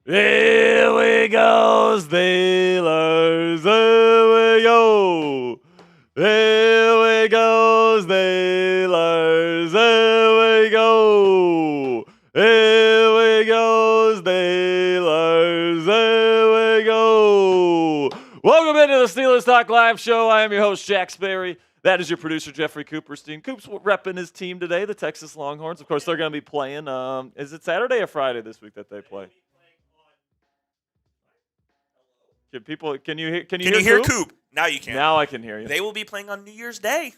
Here we go, Steelers. Here we go. Here we go, Steelers. Here we go. Here we go, Steelers. Here we go. Welcome into the Steelers Talk Live Show. I am your host, Jack Sperry. That is your producer, Jeffrey Cooperstein. Coop's repping his team today, the Texas Longhorns. Of course, they're going to be playing. Is it Saturday or Friday this week that they play? Can you hear Coop? Now you can. Now I can hear you. They will be playing on New Year's Day,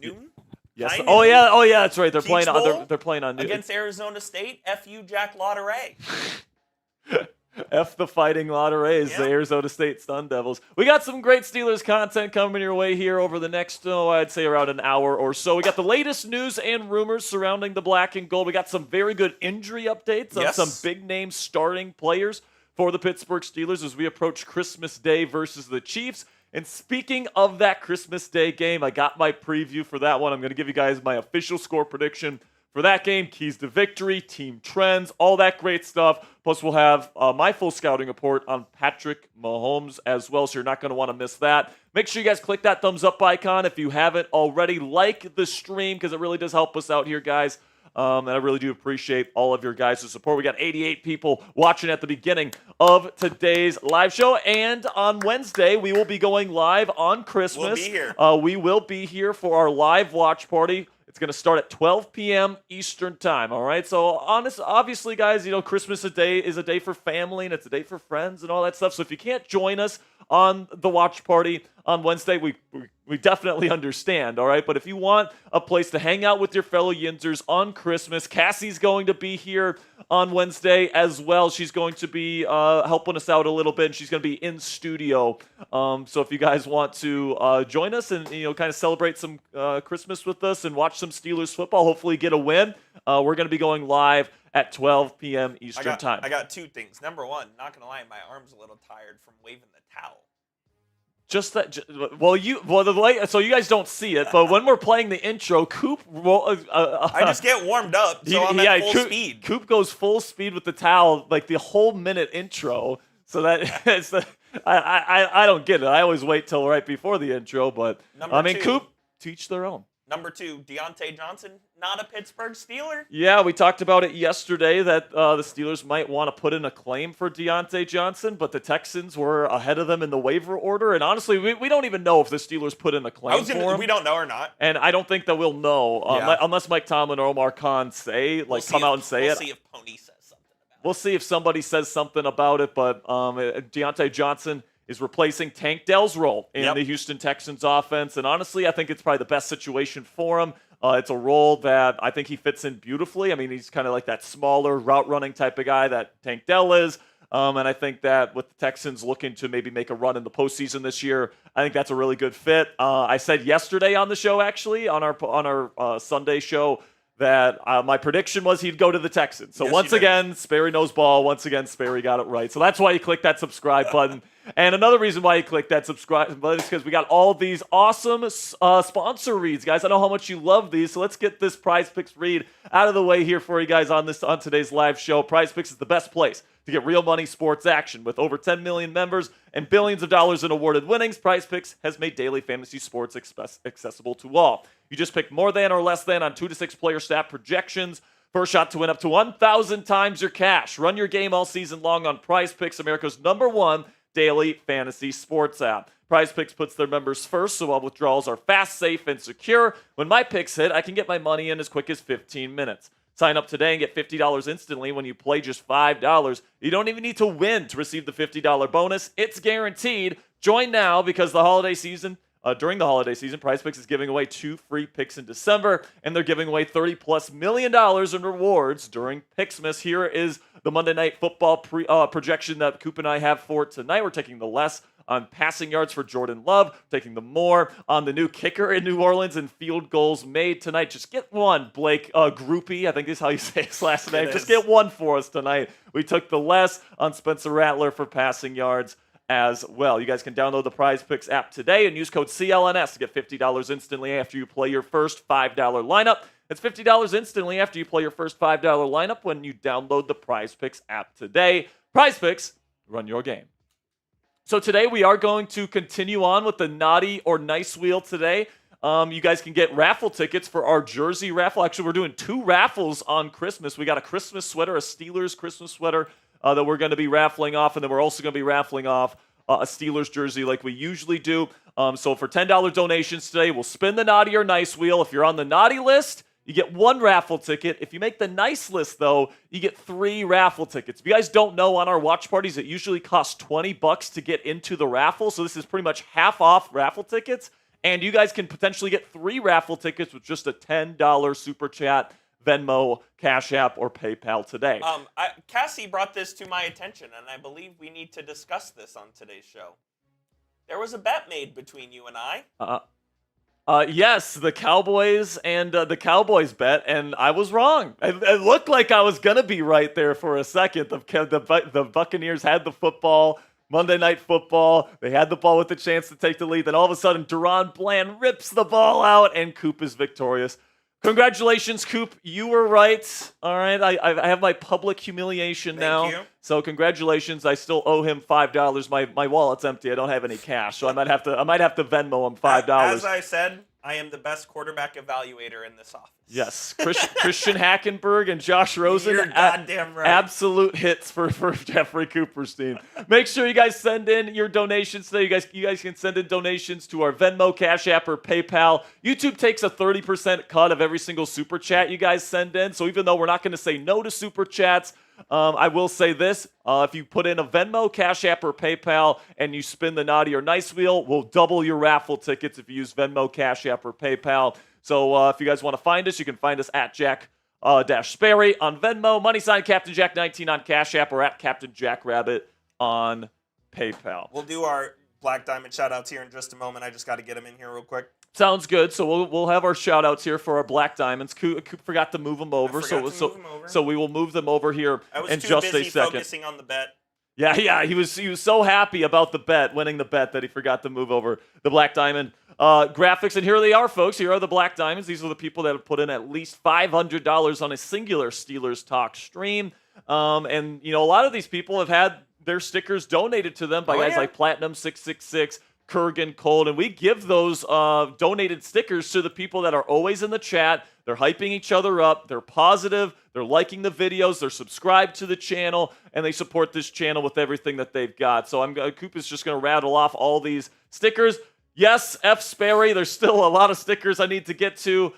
noon. Yes. Oh yeah. That's right. They're Peach playing. Bowl They're playing on against Arizona State. F.U. Jack Lotteray. F the Fighting Lotteries, the Arizona State Sun Devils. We got some great Steelers content coming your way here over the next, I'd say around an hour or so. We got the latest news and rumors surrounding the black and gold. We got some very good injury updates on some big name starting players for the Pittsburgh Steelers as we approach Christmas Day versus the Chiefs. And speaking of that Christmas Day game, I got my preview for that one. I'm going to give you guys my official score prediction for that game, keys to victory, team trends, all that great stuff. Plus, we'll have my full scouting report on Patrick Mahomes as well, so you're not going to want to miss that. Make sure you guys click that thumbs up icon if you haven't already. Like the stream because it really does help us out here, guys. And I really do appreciate all of your guys' support. We got 88 people watching at the beginning of today's live show. And on Wednesday, we will be going live on Christmas. We'll be here. We will be here for our live watch party. It's going to start at 12 p.m. Eastern time, all right? So, obviously, guys, Christmas is a day for family, and it's a day for friends and all that stuff. So if you can't join us on the watch party on Wednesday, we definitely understand, all right? But if you want a place to hang out with your fellow Yinzers on Christmas, Cassie's going to be here on Wednesday as well. She's going to be helping us out a little bit, and she's going to be in studio. So if you guys want to join us and kind of celebrate some Christmas with us and watch some Steelers football, hopefully get a win, we're going to be going live at 12 p.m. Eastern time. I got two things. Number one, not going to lie, my arm's a little tired from waving the towel. Just that. So you guys don't see it, but when we're playing the intro, Coop. I just get warmed up, so I'm at full speed. Coop goes full speed with the towel, like the whole minute intro. So that I don't get it. I always wait till right before the intro, but Coop, teach their own. Number two, Diontae Johnson, not a Pittsburgh Steeler. Yeah, we talked about it yesterday that the Steelers might want to put in a claim for Diontae Johnson, but the Texans were ahead of them in the waiver order. And honestly, we don't even know if the Steelers put in a claim for him. We don't know or not. And I don't think that we'll know unless Mike Tomlin or Omar Khan come out and say it. We'll see if Pony says something about it. We'll see if somebody says something about it, but Diontae Johnson is replacing Tank Dell's role in the Houston Texans offense. And honestly, I think it's probably the best situation for him. It's a role that I think he fits in beautifully. I mean, he's kind of like that smaller route running type of guy that Tank Dell is. And I think that with the Texans looking to maybe make a run in the postseason this year, I think that's a really good fit. I said yesterday on the show, actually, on our Sunday show, that my prediction was he'd go to the Texans. So once again, Sperry knows ball. Once again, Sperry got it right. So that's why you click that subscribe button. And another reason why you click that subscribe button is because we got all these awesome sponsor reads, guys. I know how much you love these. So let's get this Prize Picks read out of the way here for you guys on today's live show. Prize Picks is the best place to get real money sports action. With over 10 million members and billions of dollars in awarded winnings, Prize Picks has made daily fantasy sports accessible to all. You just pick more than or less than on 2 to 6 player stat projections. First shot to win up to 1,000 times your cash. Run your game all season long on Prize Picks, America's #1 daily fantasy sports app. Prize Picks puts their members first, so all withdrawals are fast, safe, and secure. When my picks hit, I can get my money in as quick as 15 minutes. Sign up today and get $50 instantly when you play just $5. You don't even need to win to receive the $50 bonus. It's guaranteed. Join now because during the holiday season, Prize Picks is giving away 2 free picks in December, and they're giving away $30+ million in rewards during Picksmas. Here is the Monday Night Football projection that Coop and I have for tonight. We're taking the less on passing yards for Jordan Love, taking the more on the new kicker in New Orleans and field goals made tonight. Just get one, Blake Groupie. I think this is how you say his last name. Just get one for us tonight. We took the less on Spencer Rattler for passing yards as well. You guys can download the Prize Picks app today and use code CLNS to get $50 instantly after you play your first $5 lineup. It's $50 instantly after you play your first $5 lineup when you download the Prize Picks app today. Prize Picks, run your game. So today we are going to continue on with the Naughty or Nice Wheel today. You guys can get raffle tickets for our jersey raffle. Actually, we're doing 2 raffles on Christmas. We got a Christmas sweater, a Steelers Christmas sweater that we're going to be raffling off, and then we're also going to be raffling off a Steelers jersey like we usually do. So for $10 donations today, we'll spin the Naughty or Nice Wheel. If you're on the Naughty list, you get 1 raffle ticket. If you make the Nice list, though, you get 3 raffle tickets. If you guys don't know, on our watch parties, it usually costs $20 to get into the raffle. So this is pretty much half off raffle tickets. And you guys can potentially get 3 raffle tickets with just a $10 Super Chat, Venmo, Cash App, or PayPal today. Cassie brought this to my attention, and I believe we need to discuss this on today's show. There was a bet made between you and I. Yes, the Cowboys and the Cowboys bet, and I was wrong. It looked like I was going to be right there for a second. The Buccaneers had the football. Monday Night Football. They had the ball with the chance to take the lead. Then all of a sudden, Deron Bland rips the ball out, and Coop is victorious. Congratulations, Coop. You were right. All right. I have my public humiliation now. Thank you. So congratulations. I still owe him $5. My wallet's empty. I don't have any cash, so I might have to Venmo him $5. As I said, I am the best quarterback evaluator in this office. Yes, Christian Hackenberg and Josh Rosen. You're goddamn right. Absolute hits for Jeffrey Cooper's team. Make sure you guys send in your donations today. You guys can send in donations to our Venmo, Cash App, or PayPal. YouTube takes a 30% cut of every single super chat you guys send in. So even though we're not going to say no to super chats, I will say this. If you put in a Venmo, Cash App, or PayPal and you spin the Naughty or Nice Wheel, we'll double your raffle tickets if you use Venmo, Cash App, or PayPal. So if you guys want to find us, you can find us at Jack-Sperry on Venmo, # Captain Jack 19 on Cash App, or at Captain Jack Rabbit on PayPal. We'll do our Black Diamond shout-outs here in just a moment. I just got to get them in here real quick. Sounds good. So we'll have our shout-outs here for our Black Diamonds. Coop forgot to move them over. So we will move them over here in just a second. I was too busy focusing on the bet. Yeah, he was so happy about the bet, winning the bet, that he forgot to move over the Black Diamond graphics. And here they are, folks. Here are the Black Diamonds. These are the people that have put in at least $500 on a singular Steelers Talk stream. And, a lot of these people have had their stickers donated to them by guys like Platinum666, Kurgan, Cold, and we give those donated stickers to the people that are always in the chat. They're hyping each other up. They're positive. They're liking the videos. They're subscribed to the channel, and they support this channel with everything that they've got. So Coop is just going to rattle off all these stickers. Yes, F. Sperry, there's still a lot of stickers I need to get to.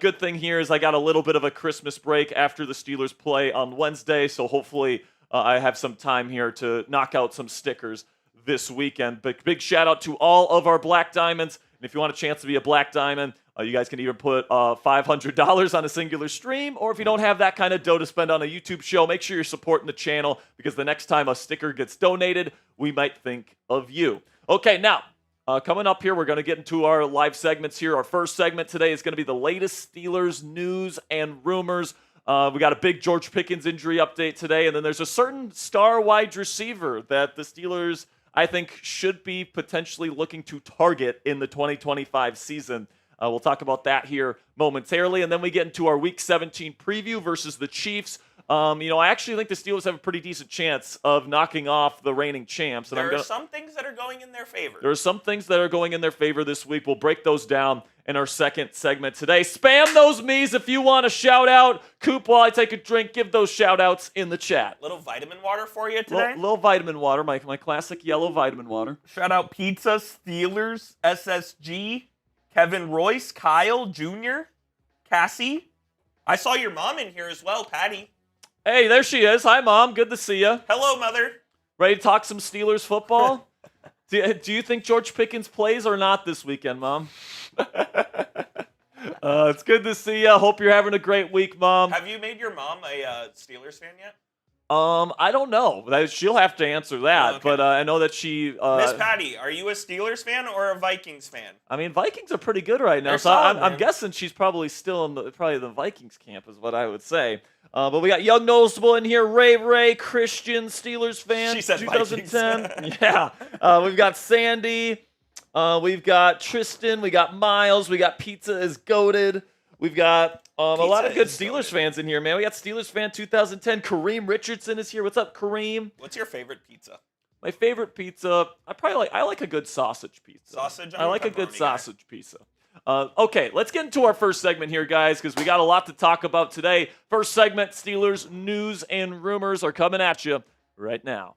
Good thing here is I got a little bit of a Christmas break after the Steelers play on Wednesday, so hopefully I have some time here to knock out some stickers this weekend. But big shout out to all of our Black Diamonds. And if you want a chance to be a Black Diamond, you guys can even put $500 on a singular stream, or if you don't have that kind of dough to spend on a YouTube show, make sure you're supporting the channel, because the next time a sticker gets donated, we might think of you. Okay, now, coming up here, we're going to get into our live segments here. Our first segment today is going to be the latest Steelers news and rumors. We got a big George Pickens injury update today, and then there's a certain star wide receiver that the Steelers, I think, should be potentially looking to target in the 2025 season. We'll talk about that here momentarily, and then we get into our Week 17 preview versus the Chiefs. I actually think the Steelers have a pretty decent chance of knocking off the reigning champs. And there are some things that are going in their favor. There are some things that are going in their favor this week. We'll break those down in our second segment today. Spam those me's if you want a shout out. Coop, while I take a drink, give those shout outs in the chat. Little vitamin water for you today? Little vitamin water, my classic yellow vitamin water. Shout out Pizza, Steelers, SSG, Kevin Royce, Kyle Jr., Cassie. I saw your mom in here as well, Patty. Hey, there she is. Hi, Mom. Good to see you. Hello, Mother. Ready to talk some Steelers football? Do you think George Pickens plays or not this weekend, Mom? It's good to see you. Hope you're having a great week, Mom. Have you made your mom a Steelers fan yet? I don't know. She'll have to answer that, but I know that she... Miss Patty, are you a Steelers fan or a Vikings fan? I mean, Vikings are pretty good right now, They're so solid, I'm guessing she's probably still in the Vikings camp is what I would say. But we got Young Noticeable in here, Ray, Christian, Steelers fan, She said 2010. Yeah. We've got Sandy. We've got Tristan. We got Miles. We got Pizza is Goated. We've got a lot of good is Steelers good. fans in here, man. We got Steelers fan 2010. Kareem Richardson is here. What's up, Kareem? What's your favorite pizza? My favorite pizza, I like a good sausage pizza. Sausage? I like a good pepperoni guy. sausage pizza. Okay, let's get into our first segment here, guys, because we got a lot to talk about today. First segment, Steelers news and rumors are coming at you right now.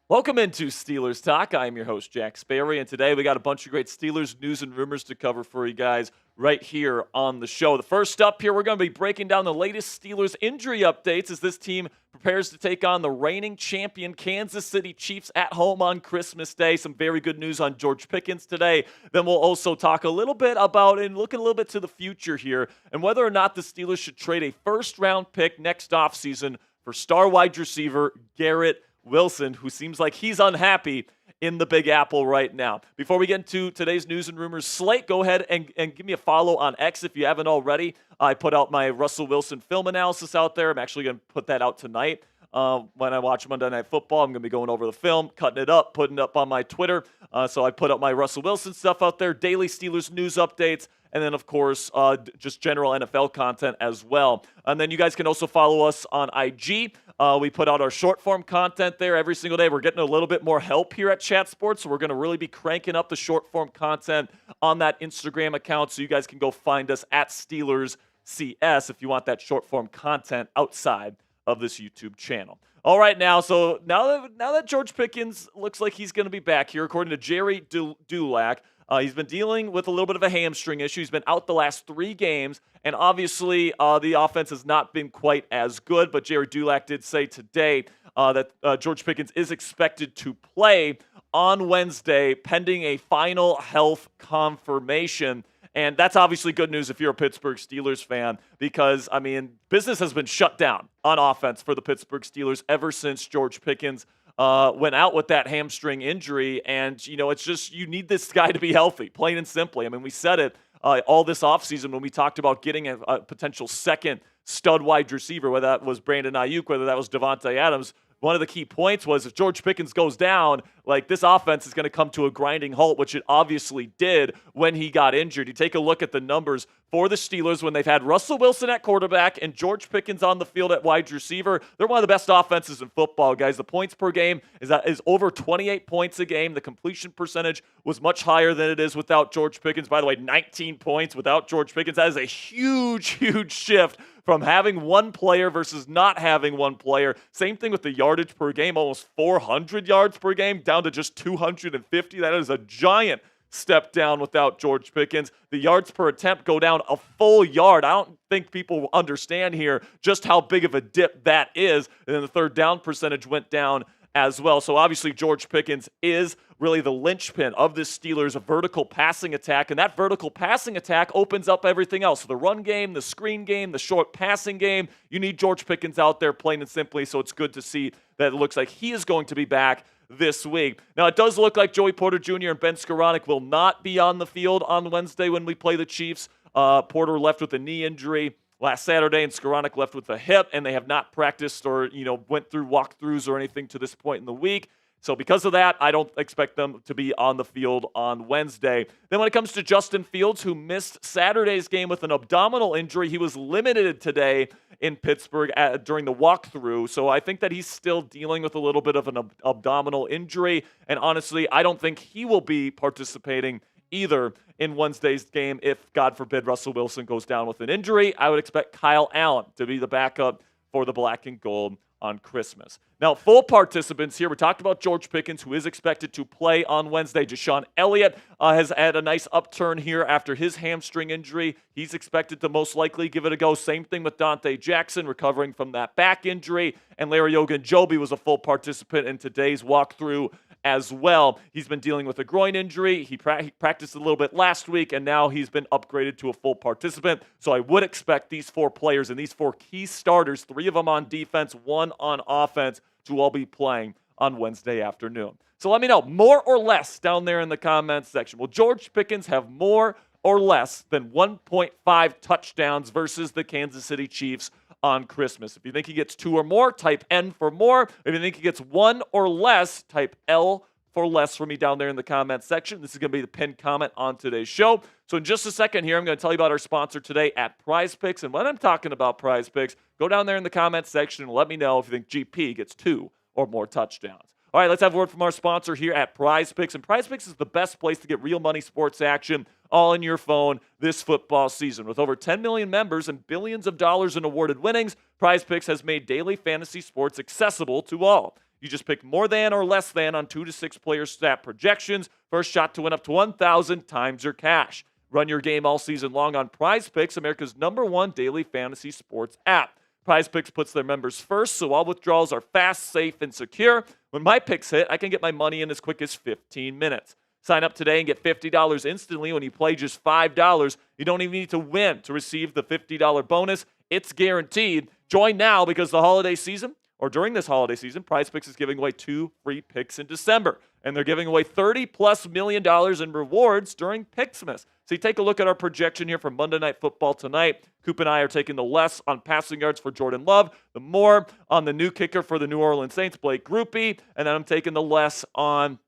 Welcome into Steelers Talk. I am your host, Jack Sperry, and today we got a bunch of great Steelers news and rumors to cover for you guys right here on the show. The first up here, we're going to be breaking down the latest Steelers injury updates as this team prepares to take on the reigning champion Kansas City Chiefs at home on Christmas Day. Some very good news on George Pickens today. Then we'll also talk a little bit about and look a little bit to the future here and whether or not the Steelers should trade a first-round pick next offseason for star wide receiver Garrett Wilson, who seems like he's unhappy in the Big Apple right now. Before we get into today's news and rumors slate, go ahead and give me a follow on X if you haven't already. I put out my Russell Wilson film analysis out there. I'm actually going to put that out tonight. When I watch Monday Night Football, I'm going to be going over the film, cutting it up, putting it up on my Twitter. So I put up my Russell Wilson stuff out there, daily Steelers news updates, and then, of course, just general NFL content as well. And then you guys can also follow us on IG. We put out our short-form content there every single day. We're getting a little bit more help here at Chat Sports, so we're going to really be cranking up the short-form content on that Instagram account, so you guys can go find us at SteelersCS if you want that short-form content outside of this YouTube channel. All right, now that George Pickens looks like he's going to be back here, according to Jerry Dulac, he's been dealing with a little bit of a hamstring issue. He's been out the last 3 games, and obviously the offense has not been quite as good, but Jerry Dulac did say today that George Pickens is expected to play on Wednesday pending a final health confirmation. And that's obviously good news if you're a Pittsburgh Steelers fan because, I mean, business has been shut down on offense for the Pittsburgh Steelers ever since George Pickens went out with that hamstring injury. And, you know, it's just you need this guy to be healthy, plain and simply. I mean, we said it all this offseason when we talked about getting a potential second stud wide receiver, whether that was Brandon Ayuk, whether that was Devontae Adams. One of the key points was if George Pickens goes down, like this offense is going to come to a grinding halt, which it obviously did when he got injured. You take a look at the numbers for the Steelers when they've had Russell Wilson at quarterback and George Pickens on the field at wide receiver. They're one of the best offenses in football, guys. The points per game is over 28 points a game. The completion percentage was much higher than it is without George Pickens. By the way, 19 points without George Pickens. That is a huge, huge shift from having one player versus not having one player. Same thing with the yardage per game, almost 400 yards per game, down to just 250. That is a giant step down without George Pickens. The yards per attempt go down a full yard. I don't think people understand here just how big of a dip that is. And then the third down percentage went down as well. So obviously George Pickens is really the linchpin of this Steelers vertical passing attack, and that vertical passing attack opens up everything else. So the run game, the screen game, the short passing game, you need George Pickens out there plain and simply, so it's good to see that it looks like he is going to be back this week. Now, it does look like Joey Porter Jr. and Ben Skorownek will not be on the field on Wednesday when we play the Chiefs. Porter left with a knee injury last Saturday, and Skorownek left with a hip, and they have not practiced or, went through walkthroughs or anything to this point in the week. So because of that, I don't expect them to be on the field on Wednesday. Then when it comes to Justin Fields, who missed Saturday's game with an abdominal injury, he was limited today in Pittsburgh during the walkthrough. So I think that he's still dealing with a little bit of an abdominal injury. And honestly, I don't think he will be participating either in Wednesday's game if, God forbid, Russell Wilson goes down with an injury. I would expect Kyle Allen to be the backup for the black and gold on Christmas. Now, full participants here. We talked about George Pickens, who is expected to play on Wednesday. DeShon Elliott has had a nice upturn here after his hamstring injury. He's expected to most likely give it a go. Same thing with Dante Jackson, recovering from that back injury. And Larry Ogunjobi was a full participant in today's walkthrough as well. He's been dealing with a groin injury. He practiced a little bit last week, and now he's been upgraded to a full participant. So I would expect these 4 players and these 4 key starters, 3 of them on defense, 1 on offense, to all be playing on Wednesday afternoon. So let me know, more or less down there in the comments section. Will George Pickens have more or less than 1.5 touchdowns versus the Kansas City Chiefs on Christmas. If you think he gets 2 or more, type N for more. If you think he gets 1 or less, type L for less for me down there in the comment section. This is going to be the pinned comment on today's show. So in just a second here, I'm going to tell you about our sponsor today at Prize Picks. And when I'm talking about Prize Picks, go down there in the comment section and let me know if you think GP gets 2 or more touchdowns. All right, let's have a word from our sponsor here at Prize Picks. And Prize Picks is the best place to get real money sports action all in your phone this football season. With over 10 million members and billions of dollars in awarded winnings, Prize Picks has made daily fantasy sports accessible to all. You just pick more than or less than on 2 to 6 player stat projections for a shot to win up to 1,000 times your cash. Run your game all season long on Prize Picks, America's #1 daily fantasy sports app. Prize Picks puts their members first, so all withdrawals are fast, safe, and secure. When my picks hit, I can get my money in as quick as 15 minutes. Sign up today and get $50 instantly when you play just $5. You don't even need to win to receive the $50 bonus. It's guaranteed. Join now because during this holiday season, Prize Picks is giving away 2 free picks in December. And they're giving away $30+ million in rewards during Picksmas. So you take a look at our projection here for Monday Night Football tonight. Coop and I are taking the less on passing yards for Jordan Love, the more on the new kicker for the New Orleans Saints, Blake Grupe, and then I'm taking the less on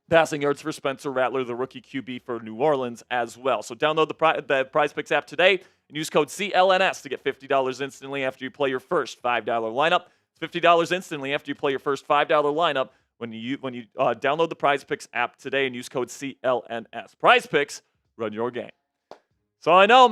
passing yards for Spencer Rattler, the rookie QB for New Orleans as well. So download the Prize Picks app today and use code CLNS to get $50 instantly after you play your first $5 lineup. It's $50 instantly after you play your first $5 lineup when you download the Prize Picks app today and use code CLNS. Prize Picks, run your game. So I know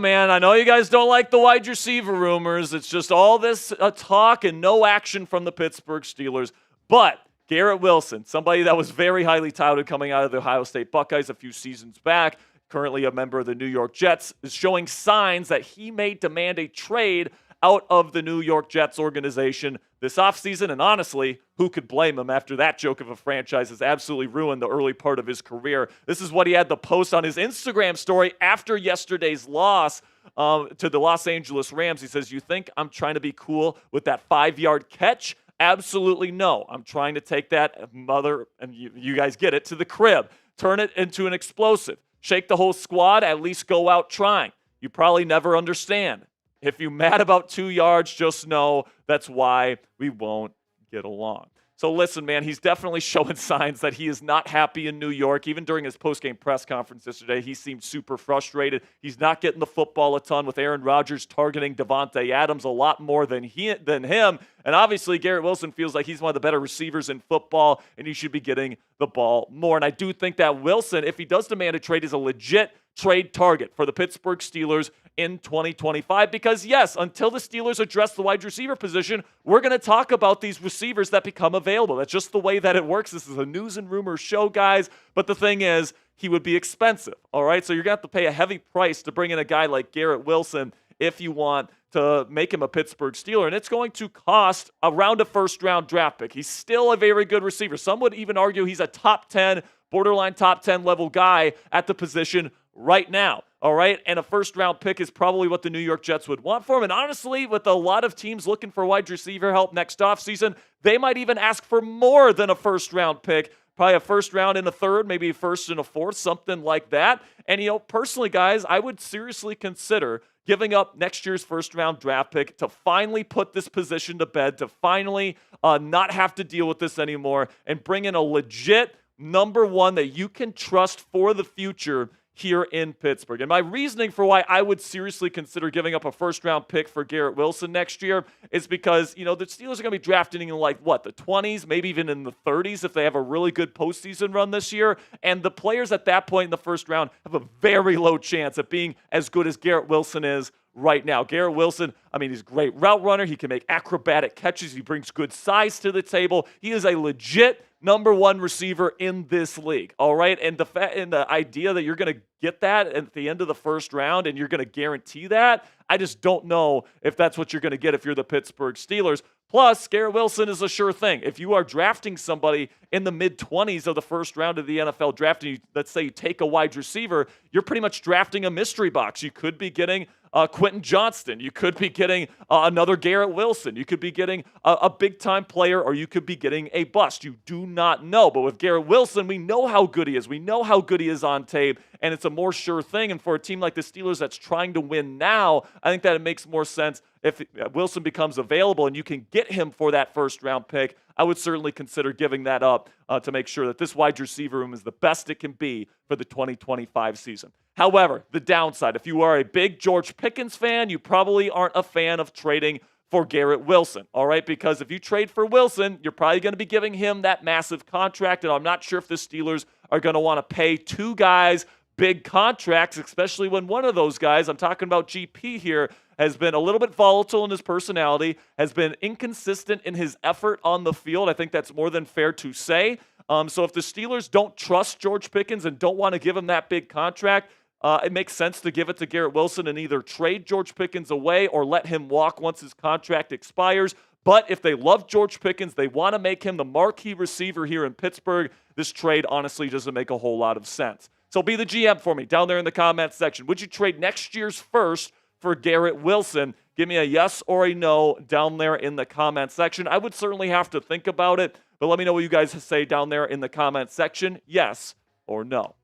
you guys don't like the wide receiver rumors. It's just all this talk and no action from the Pittsburgh Steelers. But Garrett Wilson, somebody that was very highly touted coming out of the Ohio State Buckeyes a few seasons back, currently a member of the New York Jets, is showing signs that he may demand a trade out of the New York Jets organization this offseason. And honestly, who could blame him after that joke of a franchise has absolutely ruined the early part of his career? This is what he had to post on his Instagram story after yesterday's loss to the Los Angeles Rams. He says, "You think I'm trying to be cool with that 5-yard catch? Absolutely no. I'm trying to take that mother," and you guys get it, "to the crib. Turn it into an explosive. Shake the whole squad, at least go out trying. You probably never understand. If you're mad about 2 yards, just know that's why we won't get along." So listen, man, he's definitely showing signs that he is not happy in New York. Even during his post-game press conference yesterday, he seemed super frustrated. He's not getting the football a ton with Aaron Rodgers targeting Devontae Adams a lot more than him. And obviously, Garrett Wilson feels like he's one of the better receivers in football, and he should be getting the ball more. And I do think that Wilson, if he does demand a trade, is a legit trade target for the Pittsburgh Steelers in 2025 because, yes, until the Steelers address the wide receiver position, we're going to talk about these receivers that become available. That's just the way that it works. This is a news and rumors show, guys. But the thing is, he would be expensive, all right? So you're going to have to pay a heavy price to bring in a guy like Garrett Wilson if you want to make him a Pittsburgh Steeler, and it's going to cost around a first-round draft pick. He's still a very good receiver. Some would even argue he's a top 10, borderline top 10 level guy at the position right now, all right? And a first-round pick is probably what the New York Jets would want for him. And honestly, with a lot of teams looking for wide receiver help next offseason, they might even ask for more than a first-round pick, probably a first round and a third, maybe a first and a fourth, something like that. And, personally, guys, I would seriously consider giving up next year's first-round draft pick to finally put this position to bed, to finally not have to deal with this anymore, and bring in a legit number one that you can trust for the future here in Pittsburgh. And my reasoning for why I would seriously consider giving up a first-round pick for Garrett Wilson next year is because, the Steelers are going to be drafting in the 20s, maybe even in the 30s if they have a really good postseason run this year. And the players at that point in the first round have a very low chance of being as good as Garrett Wilson is right now. Garrett Wilson, he's a great route runner. He can make acrobatic catches. He brings good size to the table. He is a legit number one receiver in this league, all right? And the idea that you're going to get that at the end of the first round and you're going to guarantee that, I just don't know if that's what you're going to get if you're the Pittsburgh Steelers. Plus, Garrett Wilson is a sure thing. If you are drafting somebody in the mid-20s of the first round of the NFL draft, and let's say you take a wide receiver, you're pretty much drafting a mystery box. You could be getting Quentin Johnston. You could be getting another Garrett Wilson. You could be getting a big-time player, or you could be getting a bust. You do not know. But with Garrett Wilson, we know how good he is. We know how good he is on tape. and it's a more sure thing. And for a team like the Steelers that's trying to win now, I think that it makes more sense if Wilson becomes available and you can get him for that first-round pick. I would certainly consider giving that up to make sure that this wide receiver room is the best it can be for the 2025 season. However, the downside, if you are a big George Pickens fan, you probably aren't a fan of trading for Garrett Wilson, all right? Because if you trade for Wilson, you're probably going to be giving him that massive contract, and I'm not sure if the Steelers are going to want to pay two guys big contracts, especially when one of those guys, I'm talking about GP here, has been a little bit volatile in his personality, has been inconsistent in his effort on the field. I think that's more than fair to say. So if the Steelers don't trust George Pickens and don't want to give him that big contract, it makes sense to give it to Garrett Wilson and either trade George Pickens away or let him walk once his contract expires. But if they love George Pickens, they want to make him the marquee receiver here in Pittsburgh, this trade honestly doesn't make a whole lot of sense. So be the GM for me down there in the comments section. Would you trade next year's first for Garrett Wilson? Give me a yes or a no down there in the comments section. I would certainly have to think about it, but let me know what you guys say down there in the comments section, yes or no.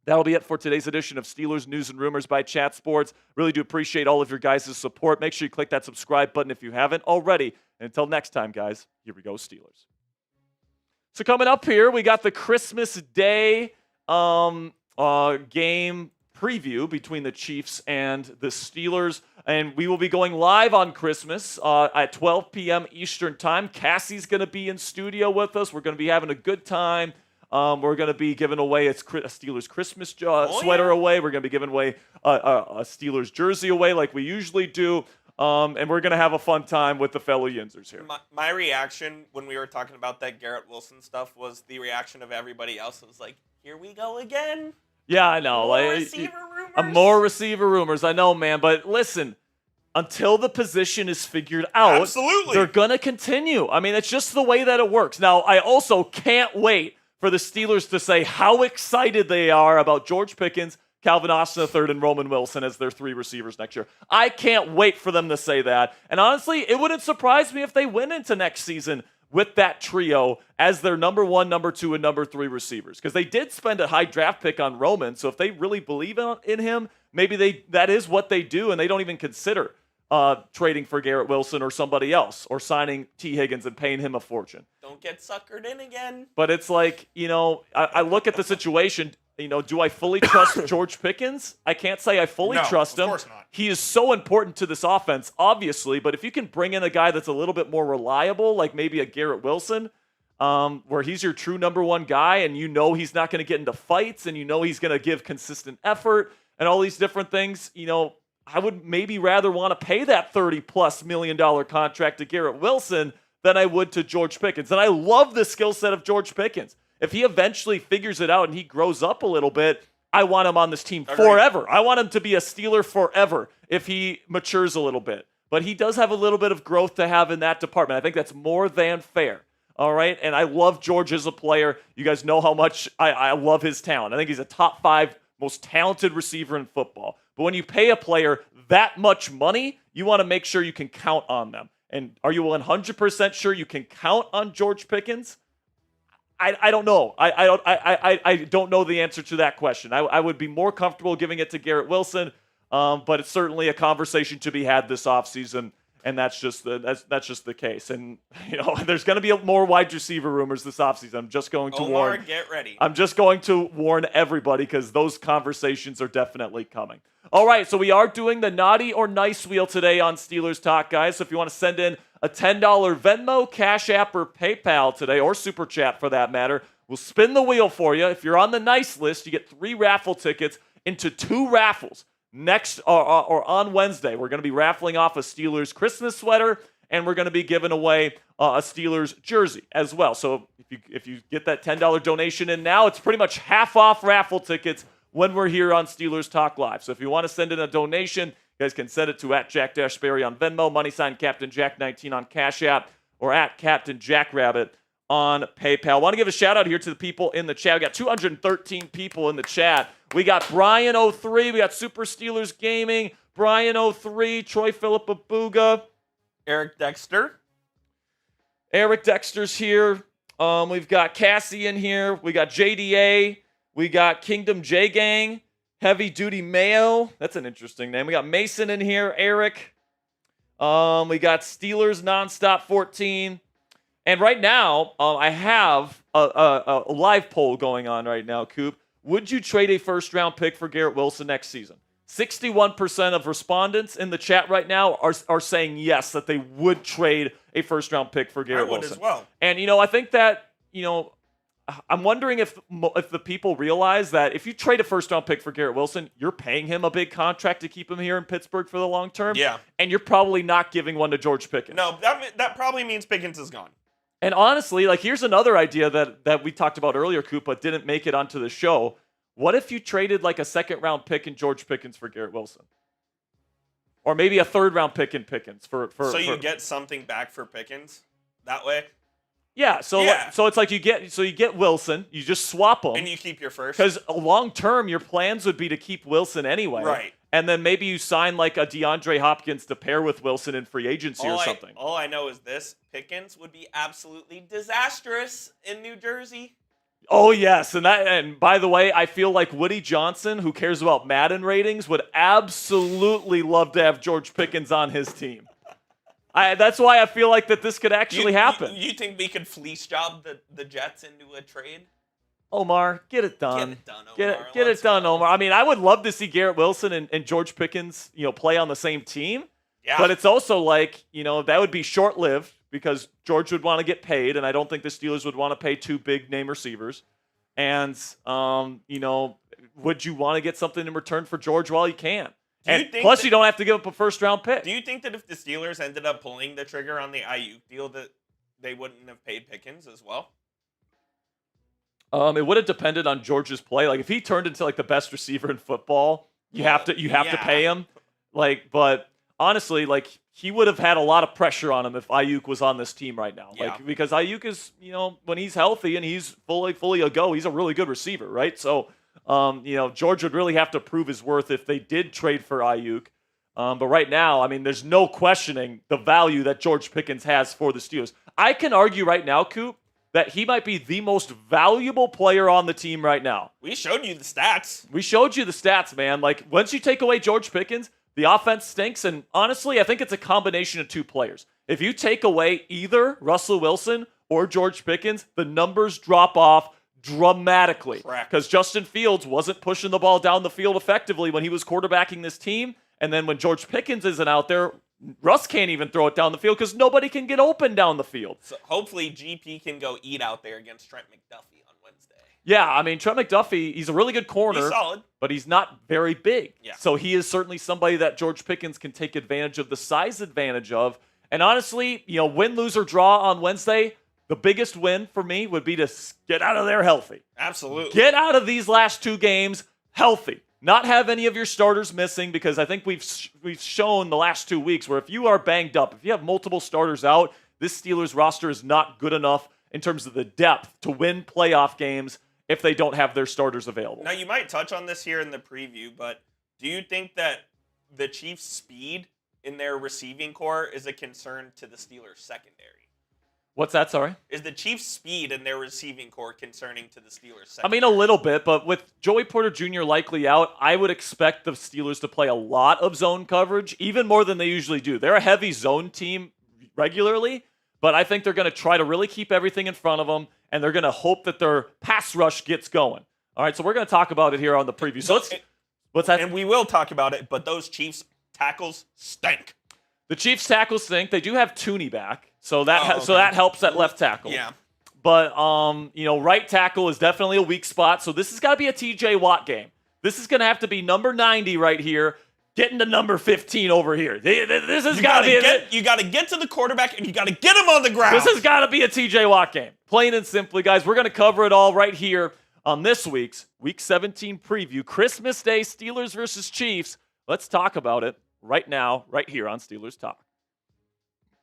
That'll be it for today's edition of Steelers News and Rumors by Chat Sports. Really do appreciate all of your guys' support. Make sure you click that subscribe button if you haven't already. And until next time, guys, here we go, Steelers. So coming up here, we got the Christmas Day game preview between the Chiefs and the Steelers. And we will be going live on Christmas at 12 p.m. Eastern Time. Cassie's going to be in studio with us. We're going to be having a good time. We're going to be giving away a Steelers Christmas sweater away. We're going to be giving away a Steelers jersey away like we usually do. And we're going to have a fun time with the fellow Yinzers here. My reaction when we were talking about that Garrett Wilson stuff was the reaction of everybody else. It was like, here we go again. Yeah, I know. More receiver rumors. More receiver rumors. I know, man. But listen, until the position is figured out, absolutely, they're going to continue. I mean, it's just the way that it works. Now, I also can't wait for the Steelers to say how excited they are about George Pickens, Calvin Austin III, and Roman Wilson as their three receivers next year. I can't wait for them to say that. And honestly, it wouldn't surprise me if they went into next season with that trio as their number one, number two, and number three receivers. Because they did spend a high draft pick on Roman, so if they really believe in him, maybe that is what they do, and they don't even consider trading for Garrett Wilson or somebody else, or signing T. Higgins and paying him a fortune. Don't get suckered in again. But it's like, I look at the situation, do I fully trust George Pickens? I can't say I fully trust him. Of course not. He is so important to this offense, obviously, but if you can bring in a guy that's a little bit more reliable, like maybe a Garrett Wilson, where he's your true number one guy, and he's not going to get into fights, and he's going to give consistent effort and all these different things, I would maybe rather want to pay that $30+ million contract to Garrett Wilson than I would to George Pickens. And I love the skill set of George Pickens. If he eventually figures it out and he grows up a little bit, I want him on this team forever. I want him to be a Steeler forever if he matures a little bit. But he does have a little bit of growth to have in that department. I think that's more than fair. All right? And I love George as a player. You guys know how much I love his talent. I think he's a top 5 most talented receiver in football. But when you pay a player that much money, you want to make sure you can count on them. And are you 100% sure you can count on George Pickens? I don't know. I don't know the answer to that question. I would be more comfortable giving it to Garrett Wilson, but it's certainly a conversation to be had this offseason, and that's just the case. And there's going to be more wide receiver rumors this offseason. I'm just going to warn. Get ready. I'm just going to warn everybody because those conversations are definitely coming. All right, so we are doing the naughty or nice wheel today on Steelers Talk, guys. So if you want to send in a $10 Venmo, Cashapp, or PayPal today, or Super Chat for that matter, we'll spin the wheel for you. If you're on the nice list, you get 3 raffle tickets into 2 raffles next or on Wednesday. We're going to be raffling off a Steelers Christmas sweater, and we're going to be giving away a Steelers jersey as well. So if you get that $10 donation in now, it's pretty much half off raffle tickets when we're here on Steelers Talk Live. So if you want to send in a donation, you guys can send it to @Jack-Sperry on Venmo, Captain Jack 19 on Cash App, or @Captain Jackrabbit on PayPal. I want to give a shout out here to the people in the chat. We got 213 people in the chat. We got Brian 03, we got Super Steelers Gaming, Brian 03, Troy Philippa Booga, Eric Dexter. Eric Dexter's here. We've got Cassie in here. We got JDA. We got Kingdom J Gang. Heavy Duty Mayo. That's an interesting name. We got Mason in here. Eric. We got Steelers Nonstop 14. And right now, I have a live poll going on right now, Coop. Would you trade a first-round pick for Garrett Wilson next season? 61% of respondents in the chat right now are saying yes, that they would trade a first-round pick for Garrett Wilson. I would as well. And, I think that, I'm wondering if the people realize that if you trade a first-round pick for Garrett Wilson, you're paying him a big contract to keep him here in Pittsburgh for the long term. Yeah. And you're probably not giving one to George Pickens. No, that probably means Pickens is gone. And honestly, here's another idea that we talked about earlier, Coop, but didn't make it onto the show. What if you traded a second-round pick in George Pickens for Garrett Wilson? Or maybe a third-round pick in Pickens for you get something back for Pickens that way? Yeah, so it's like you get Wilson, you just swap them. And you keep your first. Because long-term, your plans would be to keep Wilson anyway. Right. And then maybe you sign a DeAndre Hopkins to pair with Wilson in free agency or something. All I know is this. Pickens would be absolutely disastrous in New Jersey. Oh, yes. And by the way, I feel like Woody Johnson, who cares about Madden ratings, would absolutely love to have George Pickens on his team. That's why I feel like that this could actually happen. You think we could fleece job the Jets into a trade? Omar, get it done. Get it done, Omar. Get it done, Omar. I mean, I would love to see Garrett Wilson and George Pickens, play on the same team. Yeah. But it's also that would be short-lived because George would want to get paid, and I don't think the Steelers would want to pay two big-name receivers. And, would you want to get something in return for George while you can? And plus, you don't have to give up a first-round pick. Do you think that if the Steelers ended up pulling the trigger on the Ayuk deal, that they wouldn't have paid Pickens as well? It would have depended on George's play. If he turned into the best receiver in football, you have to pay him. But honestly, he would have had a lot of pressure on him if Ayuk was on this team right now. Yeah. Because Ayuk is, when he's healthy and he's fully a go, he's a really good receiver, right? So, George would really have to prove his worth if they did trade for Ayuk. But right now, there's no questioning the value that George Pickens has for the Steelers. I can argue right now, Coop, that he might be the most valuable player on the team right now. We showed you the stats. We showed you the stats, man. Once you take away George Pickens, the offense stinks. And honestly, I think it's a combination of two players. If you take away either Russell Wilson or George Pickens, the numbers drop off dramatically. Because Justin Fields wasn't pushing the ball down the field effectively when he was quarterbacking this team. And then when George Pickens isn't out there, Russ can't even throw it down the field because nobody can get open down the field. So hopefully GP can go eat out there against Trent McDuffie on Wednesday. Yeah, Trent McDuffie, he's a really good corner. He's solid. But he's not very big. Yeah. So he is certainly somebody that George Pickens can take advantage of, the size advantage of. And honestly, win, lose, or draw on Wednesday, the biggest win for me would be to get out of there healthy. Absolutely. Get out of these last two games healthy. Not have any of your starters missing, because I think we've shown the last 2 weeks where if you are banged up, if you have multiple starters out, this Steelers roster is not good enough in terms of the depth to win playoff games if they don't have their starters available. Now, you might touch on this here in the preview, but do you think that the Chiefs' speed in their receiving core is a concern to the Steelers' secondary? What's that, sorry? Is the Chiefs' speed in their receiving core concerning to the Steelers' secondary? A little bit, but with Joey Porter Jr. likely out, I would expect the Steelers to play a lot of zone coverage, even more than they usually do. They're a heavy zone team regularly, but I think they're going to try to really keep everything in front of them, and they're going to hope that their pass rush gets going. All right, so we're going to talk about it here on the preview. So what's that? And we will talk about it, but those Chiefs tackles stink. The Chiefs tackles stink. They do have Tooney back, so that helps at left tackle. Yeah. But right tackle is definitely a weak spot. So this has got to be a TJ Watt game. This is going to have to be number 90 right here, getting to number 15 over here. This has got to be. You got to get to the quarterback and you got to get him on the ground. This has got to be a TJ Watt game. Plain and simply, guys. We're going to cover it all right here on this week's Week 17 preview, Christmas Day, Steelers versus Chiefs. Let's talk about it right now, right here on Steelers Talk.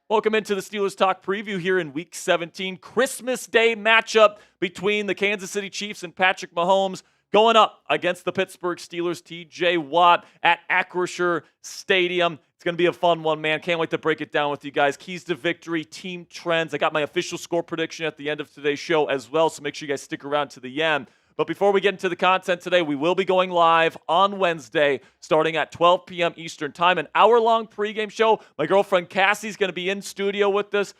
Welcome into the Steelers Talk preview here in Week 17. Christmas Day matchup between the Kansas City Chiefs and Patrick Mahomes going up against the Pittsburgh Steelers, TJ Watt at Acrisure Stadium. It's going to be a fun one, man. Can't wait to break it down with you guys. Keys to victory, team trends. I got my official score prediction at the end of today's show as well, so make sure you guys stick around to the end. But before we get into the content today, we will be going live on Wednesday starting at 12 p.m. Eastern Time, an hour-long pregame show. My girlfriend Cassie's going to be in studio with us.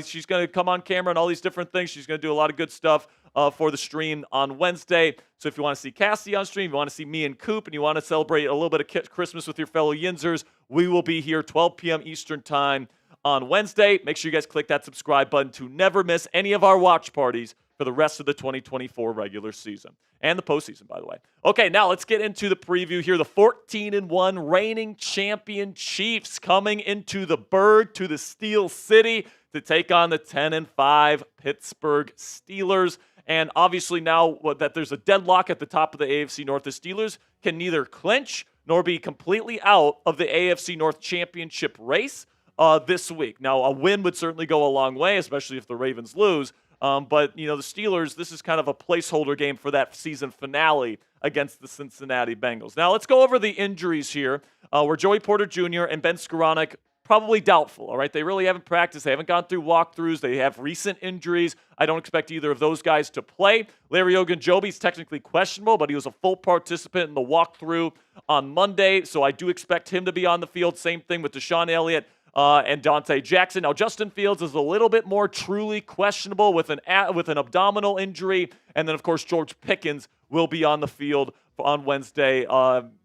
She's going to come on camera and all these different things. She's going to do a lot of good stuff for the stream on Wednesday. So if you want to see Cassie on stream, you want to see me and Coop, and you want to celebrate a little bit of Christmas with your fellow Yinzers, we will be here 12 p.m. Eastern Time on Wednesday. Make sure you guys click that subscribe button to never miss any of our watch parties for the rest of the 2024 regular season and the postseason, by the way. Okay, now let's get into the preview here. The 14-1 reigning champion Chiefs coming into the Burgh to the Steel City to take on the 10-5 Pittsburgh Steelers. And obviously now that there's a deadlock at the top of the AFC North, the Steelers can neither clinch nor be completely out of the AFC North championship race this week. Now, a win would certainly go a long way, especially if the Ravens lose. But, the Steelers, this is kind of a placeholder game for that season finale against the Cincinnati Bengals. Now, let's go over the injuries here, where Joey Porter Jr. and Ben Skorownek probably doubtful, all right? They really haven't practiced. They haven't gone through walkthroughs. They have recent injuries. I don't expect either of those guys to play. Larry Ogunjobi is technically questionable, but he was a full participant in the walkthrough on Monday, so I do expect him to be on the field. Same thing with DeShon, Elliott, and Dante Jackson. Now, Justin Fields is a little bit more truly questionable with an abdominal injury. And then, of course, George Pickens will be on the field on Wednesday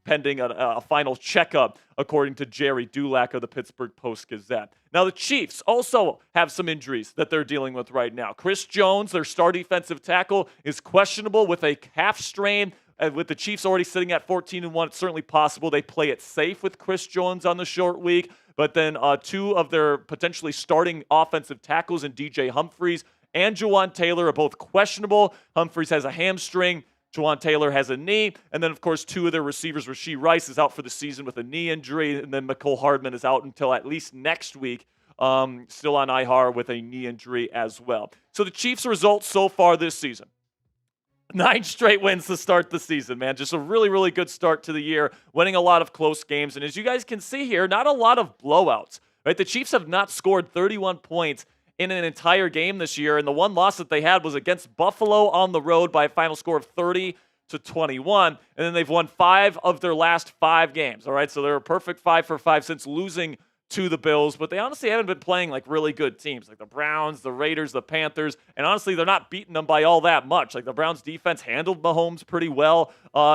pending a final checkup, according to Jerry Dulac of the Pittsburgh Post-Gazette. Now, the Chiefs also have some injuries that they're dealing with right now. Chris Jones, their star defensive tackle, is questionable with a calf strain. With the Chiefs already sitting at 14-1, it's certainly possible they play it safe with Chris Jones on the short week. But then two of their potentially starting offensive tackles in DJ Humphries and Juwan Taylor are both questionable. Humphries has a hamstring. Juwan Taylor has a knee. And then, of course, two of their receivers, Rashee Rice, is out for the season with a knee injury. And then Mecole Hardman is out until at least next week, still on IR with a knee injury as well. So the Chiefs' results so far this season: 9 straight wins to start the season, man. Just a really, really good start to the year, winning a lot of close games. And as you guys can see here, not a lot of blowouts, right? The Chiefs have not scored 31 points in an entire game this year, and the one loss that they had was against Buffalo on the road by a final score of 30-21, and then they've won 5 of their last 5 games, all right? So they're a perfect 5 for 5 since losing to the Bills, but they honestly haven't been playing like really good teams like the Browns, the Raiders, the Panthers, and honestly they're not beating them by all that much. Like the Browns defense handled Mahomes pretty well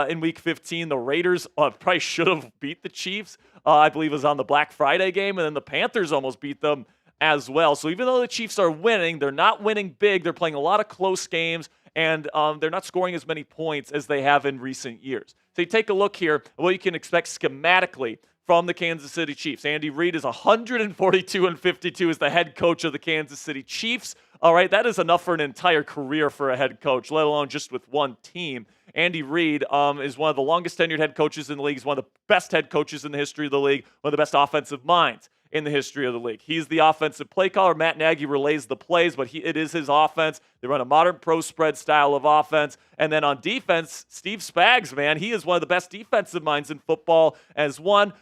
in Week 15. The Raiders probably should have beat the Chiefs. I believe it was on the Black Friday game, and then the Panthers almost beat them as well. So even though the Chiefs are winning, they're not winning big. They're playing a lot of close games, and they're not scoring as many points as they have in recent years. So you take a look here at what you can expect schematically from the Kansas City Chiefs. Andy Reid is 142-52 as the head coach of the Kansas City Chiefs. All right, that is enough for an entire career for a head coach, let alone just with one team. Andy Reid is one of the longest tenured head coaches in the league. He's one of the best head coaches in the history of the league, one of the best offensive minds in the history of the league. He's the offensive play caller. Matt Nagy relays the plays, but it is his offense. They run a modern pro spread style of offense. And then on defense, Steve Spags, man, he is one of the best defensive minds in football as well.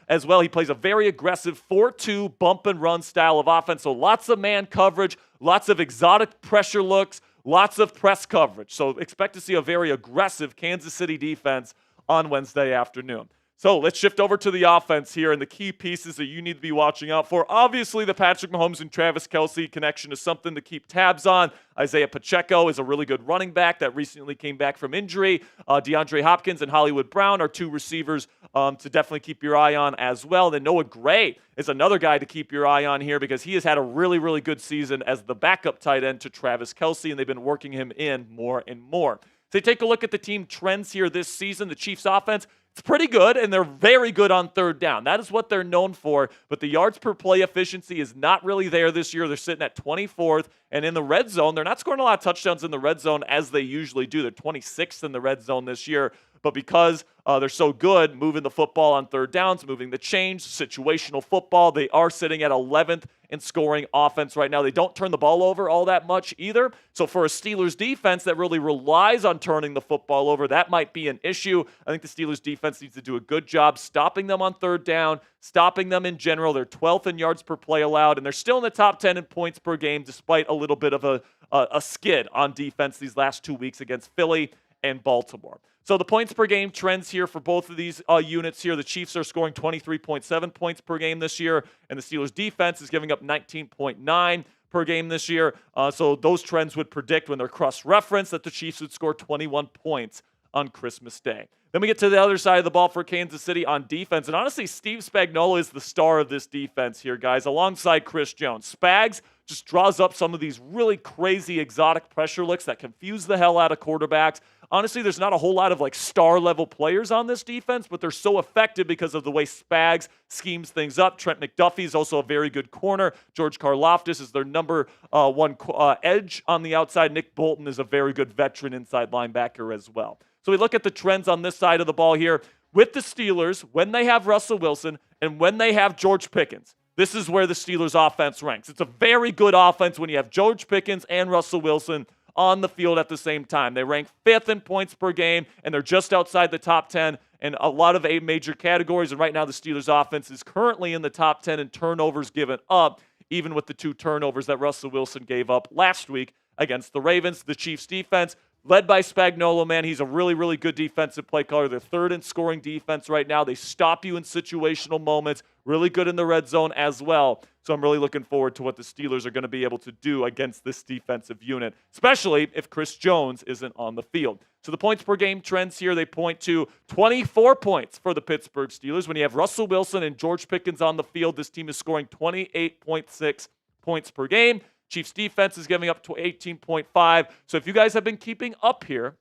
He plays a very aggressive 4-2 bump and run style of offense. So lots of man coverage, lots of exotic pressure looks, lots of press coverage. So expect to see a very aggressive Kansas City defense on Wednesday afternoon. So let's shift over to the offense here and the key pieces that you need to be watching out for. Obviously, the Patrick Mahomes and Travis Kelce connection is something to keep tabs on. Isaiah Pacheco is a really good running back that recently came back from injury. DeAndre Hopkins and Hollywood Brown are 2 receivers to definitely keep your eye on as well. Then Noah Gray is another guy to keep your eye on here because he has had a really, really good season as the backup tight end to Travis Kelce, and they've been working him in more and more. So you take a look at the team trends here this season. The Chiefs offense, it's pretty good, and they're very good on third down. That is what they're known for, but the yards per play efficiency is not really there this year. They're sitting at 24th, and in the red zone, they're not scoring a lot of touchdowns in the red zone as they usually do. They're 26th in the red zone this year, but because they're so good moving the football on third downs, moving the chains, situational football, they are sitting at 11th in scoring offense right now. They don't turn the ball over all that much either. So for a Steelers defense that really relies on turning the football over, that might be an issue. I think the Steelers defense needs to do a good job stopping them on third down, stopping them in general. They're 12th in yards per play allowed, and they're still in the top 10 in points per game despite a little bit of a skid on defense these last 2 weeks against Philly and Baltimore. So the points per game trends here for both of these units here. The Chiefs are scoring 23.7 points per game this year, and the Steelers defense is giving up 19.9 per game this year. So those trends would predict when they're cross-referenced that the Chiefs would score 21 points on Christmas Day. Then we get to the other side of the ball for Kansas City on defense. And honestly, Steve Spagnuolo is the star of this defense here, guys, alongside Chris Jones. Spags just draws up some of these really crazy exotic pressure looks that confuse the hell out of quarterbacks. Honestly, there's not a whole lot of star-level players on this defense, but they're so effective because of the way Spags schemes things up. Trent McDuffie is also a very good corner. George Karlaftis is their number one edge on the outside. Nick Bolton is a very good veteran inside linebacker as well. So we look at the trends on this side of the ball here. With the Steelers, when they have Russell Wilson and when they have George Pickens, this is where the Steelers offense ranks. It's a very good offense when you have George Pickens and Russell Wilson on the field at the same time. They rank 5th in points per game, and they're just outside the top 10 in a lot of 8 major categories. And right now the Steelers offense is currently in the top 10 in turnovers given up, even with the 2 turnovers that Russell Wilson gave up last week against the Ravens. The Chiefs defense, led by Spagnuolo, man, he's a really, really good defensive play caller. They're 3rd in scoring defense right now. They stop you in situational moments. Really good in the red zone as well. So I'm really looking forward to what the Steelers are going to be able to do against this defensive unit, especially if Chris Jones isn't on the field. So the points per game trends here, they point to 24 points for the Pittsburgh Steelers. When you have Russell Wilson and George Pickens on the field, this team is scoring 28.6 points per game. Chiefs defense is giving up to 18.5. So if you guys have been keeping up here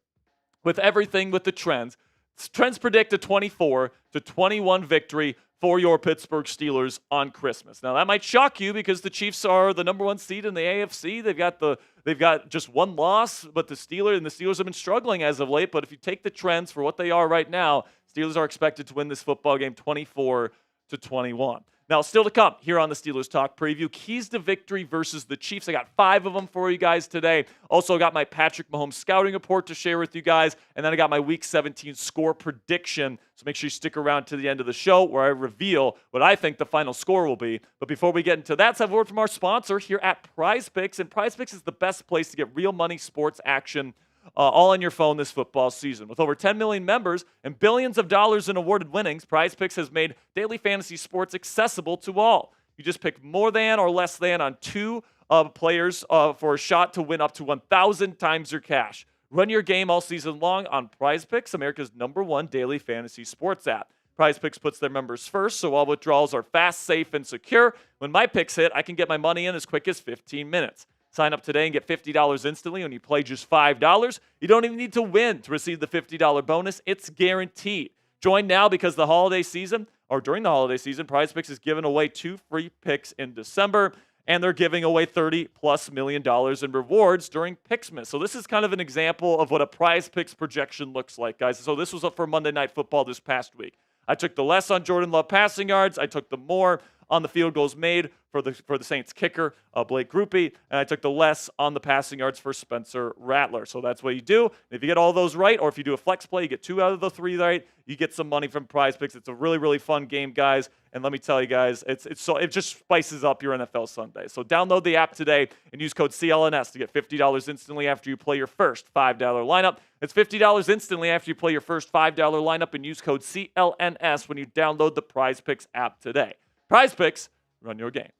with everything with the trends predict a 24-21 victory for your Pittsburgh Steelers on Christmas. Now that might shock you because the Chiefs are the number 1 seed in the AFC. They've got just 1 loss, but the Steelers have been struggling as of late. But if you take the trends for what they are right now, Steelers are expected to win this football game 24-21. Now, still to come here on the Steelers Talk Preview, keys to victory versus the Chiefs. I got 5 of them for you guys today. Also got my Patrick Mahomes scouting report to share with you guys. And then I got my Week 17 score prediction. So make sure you stick around to the end of the show where I reveal what I think the final score will be. But before we get into that, let's have a word from our sponsor here at PrizePicks. And PrizePicks is the best place to get real money sports action all on your phone this football season. With over 10 million members and billions of dollars in awarded winnings, PrizePicks has made daily fantasy sports accessible to all. You just pick more than or less than on 2 players for a shot to win up to 1,000 times your cash. Run your game all season long on PrizePicks, America's #1 daily fantasy sports app. PrizePicks puts their members first, so all withdrawals are fast, safe, and secure. When my picks hit, I can get my money in as quick as 15 minutes. Sign up today and get $50 instantly when you play just $5. You don't even need to win to receive the $50 bonus. It's guaranteed. Join now because during the holiday season, PrizePicks is giving away 2 free picks in December, and they're giving away $30+ million in rewards during Picksmas. So this is kind of an example of what a PrizePicks projection looks like, guys. So this was up for Monday Night Football this past week. I took the less on Jordan Love passing yards. I took the more on the field goals made for the Saints kicker, Blake Grupe, and I took the less on the passing yards for Spencer Rattler. So that's what you do. If you get all those right, or if you do a flex play, you get 2 out of the 3 right, you get some money from PrizePicks. It's a really, really fun game, guys. And let me tell you guys, it just spices up your NFL Sunday. So download the app today and use code CLNS to get $50 instantly after you play your first $5 lineup. It's $50 instantly after you play your first $5 lineup and use code CLNS when you download the PrizePicks app today. PrizePicks, run your game.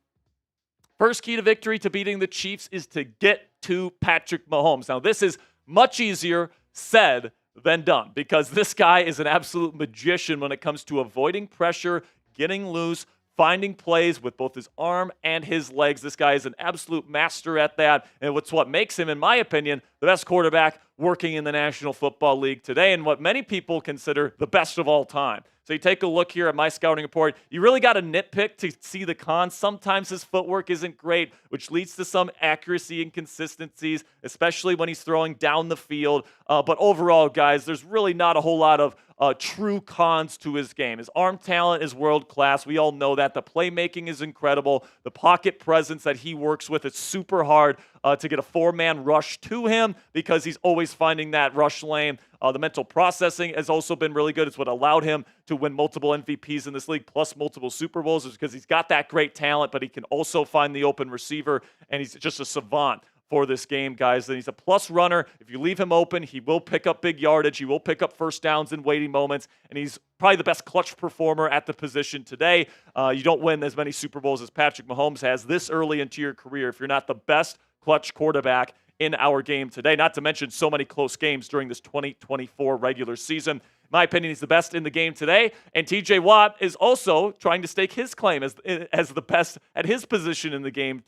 First key to victory to beating the Chiefs is to get to Patrick Mahomes. Now, this is much easier said than done because this guy is an absolute magician when it comes to avoiding pressure, getting loose, finding plays with both his arm and his legs. This guy is an absolute master at that, and it's what makes him, in my opinion, the best quarterback working in the National Football League today and what many people consider the best of all time. So you take a look here at my scouting report. You really got to nitpick to see the cons. Sometimes his footwork isn't great, which leads to some accuracy inconsistencies, especially when he's throwing down the field. But overall, guys, there's really not a whole lot of true cons to his game. His arm talent is world-class. We all know that. The playmaking is incredible. The pocket presence that he works with is super hard to get a 4-man rush to him because he's always finding that rush lane. The mental processing has also been really good. It's what allowed him to win multiple MVPs in this league, plus multiple Super Bowls, is because he's got that great talent, but he can also find the open receiver, and he's just a savant for this game, guys. And he's a plus runner. If you leave him open, he will pick up big yardage. He will pick up first downs in waiting moments. And he's probably the best clutch performer at the position today. You don't win as many Super Bowls as Patrick Mahomes has this early into your career if you're not the best clutch quarterback in our game today. Not to mention so many close games during this 2024 regular season. In my opinion, he's the best in the game today. And TJ Watt is also trying to stake his claim as the best at his position in the game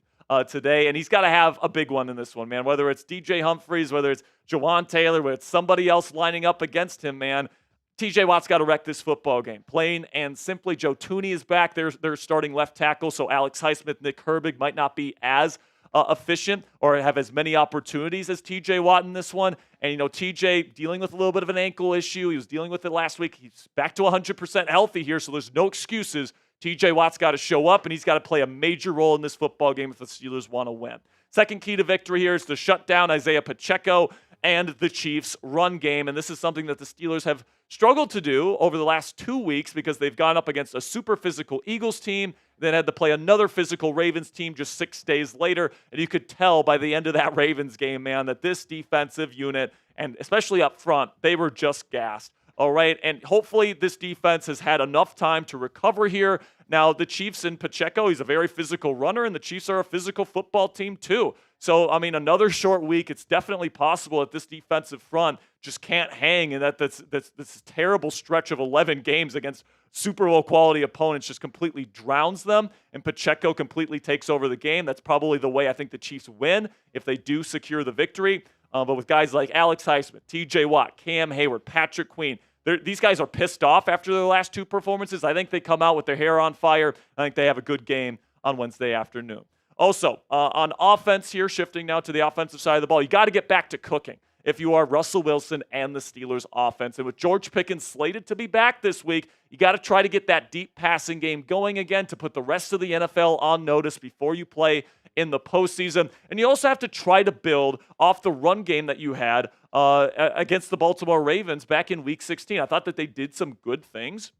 today. And he's got to have a big one in this one, man. Whether it's DJ Humphries, whether it's Jawan Taylor, whether it's somebody else lining up against him, man. TJ Watt's got to wreck this football game. Plain and simply, Joe Thuney is back. They're starting left tackle, so Alex Highsmith, Nick Herbig might not be as efficient or have as many opportunities as TJ Watt in this one. And, TJ dealing with a little bit of an ankle issue. He was dealing with it last week. He's back to 100% healthy here, so there's no excuses. TJ Watt's got to show up, and he's got to play a major role in this football game if the Steelers want to win. Second key to victory here is to shut down Isaiah Pacheco and the Chiefs' run game. And this is something that the Steelers have struggled to do over the last 2 weeks because they've gone up against a super physical Eagles team, then had to play another physical Ravens team just 6 days later. And you could tell by the end of that Ravens game, man, that this defensive unit, and especially up front, they were just gassed. All right, and hopefully this defense has had enough time to recover here. Now, the Chiefs and Pacheco, he's a very physical runner, and the Chiefs are a physical football team too. So, another short week, it's definitely possible that this defensive front just can't hang, and that this terrible stretch of 11 games against Super Bowl quality opponents just completely drowns them, and Pacheco completely takes over the game. That's probably the way I think the Chiefs win if they do secure the victory. But with guys like Alex Highsmith, TJ Watt, Cam Hayward, Patrick Queen, these guys are pissed off after their last 2 performances. I think they come out with their hair on fire. I think they have a good game on Wednesday afternoon. Also, on offense here, shifting now to the offensive side of the ball, you got to get back to cooking if you are Russell Wilson and the Steelers offense. And with George Pickens slated to be back this week, you got to try to get that deep passing game going again to put the rest of the NFL on notice before you play in the postseason. And you also have to try to build off the run game that you had against the Baltimore Ravens back in Week 16. I thought that they did some good things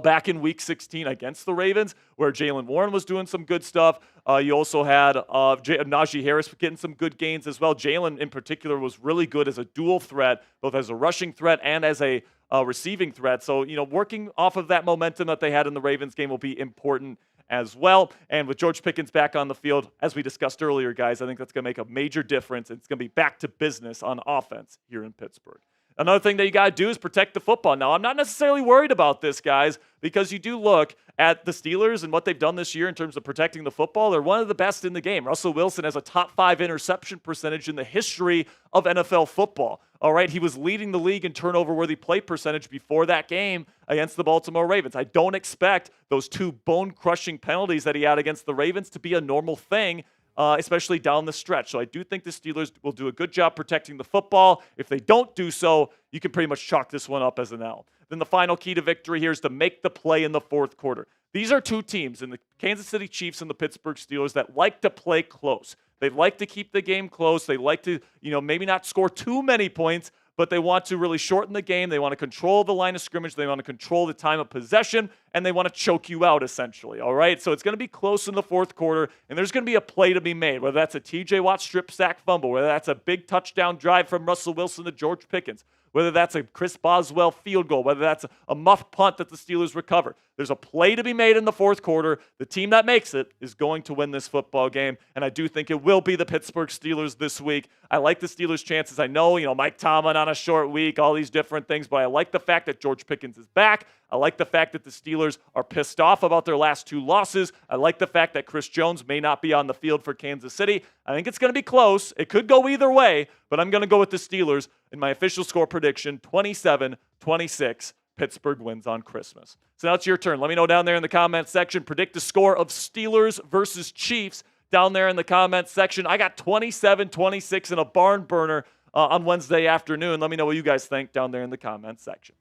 back in Week 16 against the Ravens, where Jaylen Warren was doing some good stuff. You also had Najee Harris getting some good gains as well. Jaylen, in particular, was really good as a dual threat, both as a rushing threat and as a receiving threat. So, working off of that momentum that they had in the Ravens game will be important as well. And with George Pickens back on the field, as we discussed earlier, guys, I think that's going to make a major difference. It's going to be back to business on offense here in Pittsburgh. Another thing that you got to do is protect the football. Now, I'm not necessarily worried about this, guys, because you do look at the Steelers and what they've done this year in terms of protecting the football. They're one of the best in the game. Russell Wilson has a top 5 interception percentage in the history of NFL football. All right, he was leading the league in turnover-worthy play percentage before that game against the Baltimore Ravens. I don't expect those 2 bone-crushing penalties that he had against the Ravens to be a normal thing, especially down the stretch. So I do think the Steelers will do a good job protecting the football. If they don't do so, you can pretty much chalk this one up as an L. Then the final key to victory here is to make the play in the fourth quarter. These are 2 teams, in the Kansas City Chiefs and the Pittsburgh Steelers, that like to play close. They like to keep the game close. They like to, maybe not score too many points, but they want to really shorten the game. They want to control the line of scrimmage. They want to control the time of possession, and they want to choke you out, essentially, all right? So it's going to be close in the fourth quarter, and there's going to be a play to be made, whether that's a TJ Watt strip sack fumble, whether that's a big touchdown drive from Russell Wilson to George Pickens, whether that's a Chris Boswell field goal, whether that's a muff punt that the Steelers recover. There's a play to be made in the fourth quarter. The team that makes it is going to win this football game, and I do think it will be the Pittsburgh Steelers this week. I like the Steelers' chances. I know, Mike Tomlin on a short week, all these different things, but I like the fact that George Pickens is back. I like the fact that the Steelers are pissed off about their last 2 losses. I like the fact that Chris Jones may not be on the field for Kansas City. I think it's going to be close. It could go either way, but I'm going to go with the Steelers in my official score prediction, 27-26. Pittsburgh wins on Christmas. So now it's your turn. Let me know down there in the comments section. Predict the score of Steelers versus Chiefs down there in the comments section. I got 27-26 in a barn burner on Wednesday afternoon. Let me know what you guys think down there in the comments section.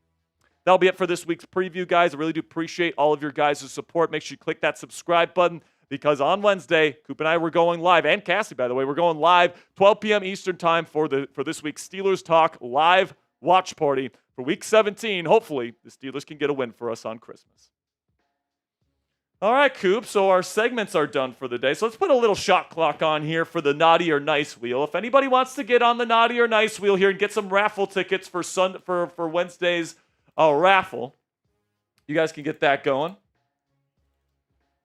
That'll be it for this week's preview, guys. I really do appreciate all of your guys' support. Make sure you click that subscribe button, because on Wednesday, Coop and I were going live, and Cassie, by the way, we're going live 12 p.m. Eastern time for this week's Steelers Talk live watch party for Week 17. Hopefully, the Steelers can get a win for us on Christmas. All right, Coop. So our segments are done for the day. So let's put a little shot clock on here for the naughty or nice wheel. If anybody wants to get on the naughty or nice wheel here and get some raffle tickets for Wednesday's raffle, you guys can get that going.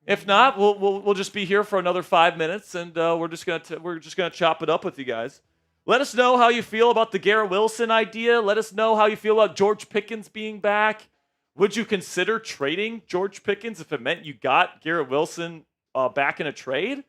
If not, we'll just be here for another 5 minutes, and we're just gonna chop it up with you guys. Let us know how you feel about the Garrett Wilson idea. Let us know how you feel about George Pickens being back. Would you consider trading George Pickens if it meant you got Garrett Wilson back in a trade?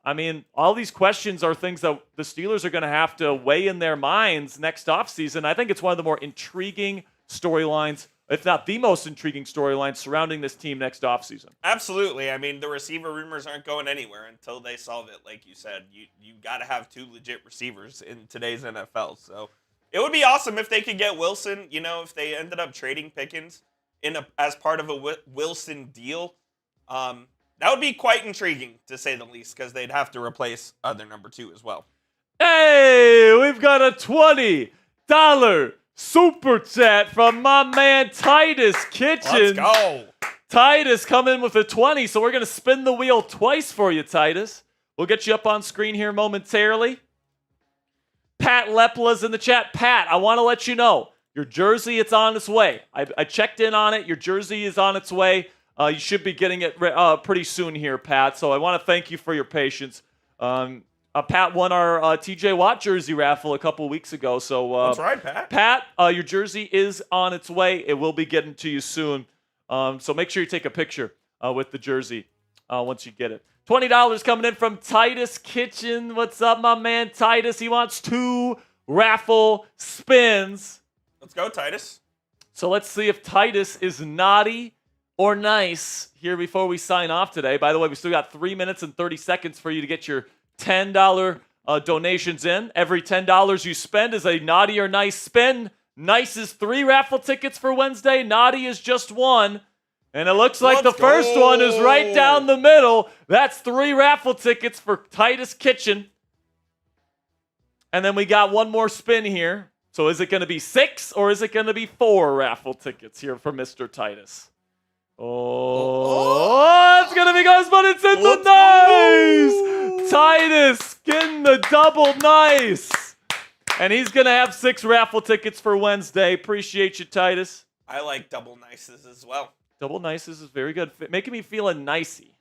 I mean, all these questions are things that the Steelers are going to have to weigh in their minds next offseason. I think it's one of the more intriguing storylines, if not the most intriguing storyline surrounding this team next offseason. Absolutely. I mean, the receiver rumors aren't going anywhere until they solve it. Like you said, you got to have 2 legit receivers in today's NFL. So it would be awesome if they could get Wilson. You know, if they ended up trading Pickens as part of a Wilson deal, that would be quite intriguing to say the least, because they'd have to replace their number 2 as well. Hey, we've got a $20 super chat from my man Titus Kitchen. Let's go. Titus coming with a 20, so we're going to spin the wheel twice for you, Titus. We'll get you up on screen here momentarily. Pat Lepla's in the chat. Pat, I want to let you know, your jersey, it's on its way. I checked in on it. Your jersey is on its way. You should be getting it pretty soon here, Pat. So I want to thank you for your patience. Pat won our TJ Watt jersey raffle a couple weeks ago. So that's right, Pat. Pat, your jersey is on its way. It will be getting to you soon. So make sure you take a picture with the jersey once you get it. $20 coming in from Titus Kitchen. What's up, my man Titus? He wants 2 raffle spins. Let's go, Titus. So let's see if Titus is naughty or nice here before we sign off today. By the way, we still got 3 minutes and 30 seconds for you to get your $10 donations in. Every $10 you spend is a naughty or nice spin. Nice is 3 raffle tickets for Wednesday. Naughty is just 1. And it looks like the first one is right down the middle. That's 3 raffle tickets for Titus Kitchen. And then we got one more spin here. So is it going to be 6 or is it going to be 4 raffle tickets here for Mr. Titus? Oh, it's going to be guys, but it's in the nice. Titus getting the double nice. And he's going to have 6 raffle tickets for Wednesday. Appreciate you, Titus. I like double nices as well. Double nices is very good. Making me feel a nicey.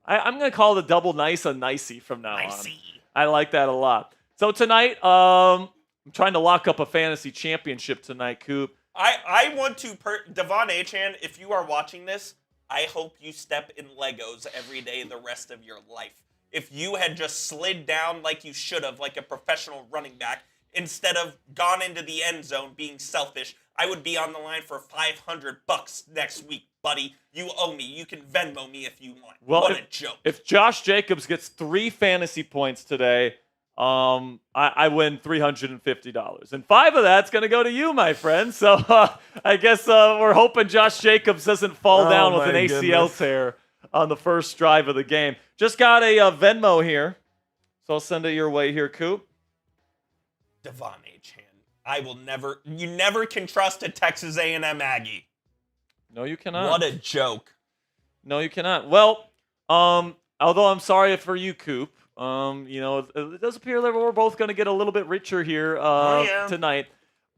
I'm going to call the double nice a nicey from now on. I like that a lot. So tonight, I'm trying to lock up a fantasy championship tonight, Coop. I want to, Devon Achan, if you are watching this, I hope you step in Legos every day the rest of your life. If you had just slid down like you should have, like a professional running back, instead of gone into the end zone being selfish, I would be on the line for $500 next week, buddy. You owe me. You can Venmo me if you want. Well, what a joke. If Josh Jacobs gets 3 fantasy points today, I win $350. And 5 of that's going to go to you, my friend. So I guess we're hoping Josh Jacobs doesn't fall down with an ACL tear on the first drive of the game. Just got a Venmo here. So I'll send it your way here, Coop. Devon Achan. You never can trust a Texas A&M Aggie. No, you cannot. What a joke. No, you cannot. Well, although I'm sorry for you, Coop. It does appear that we're both going to get a little bit richer here tonight.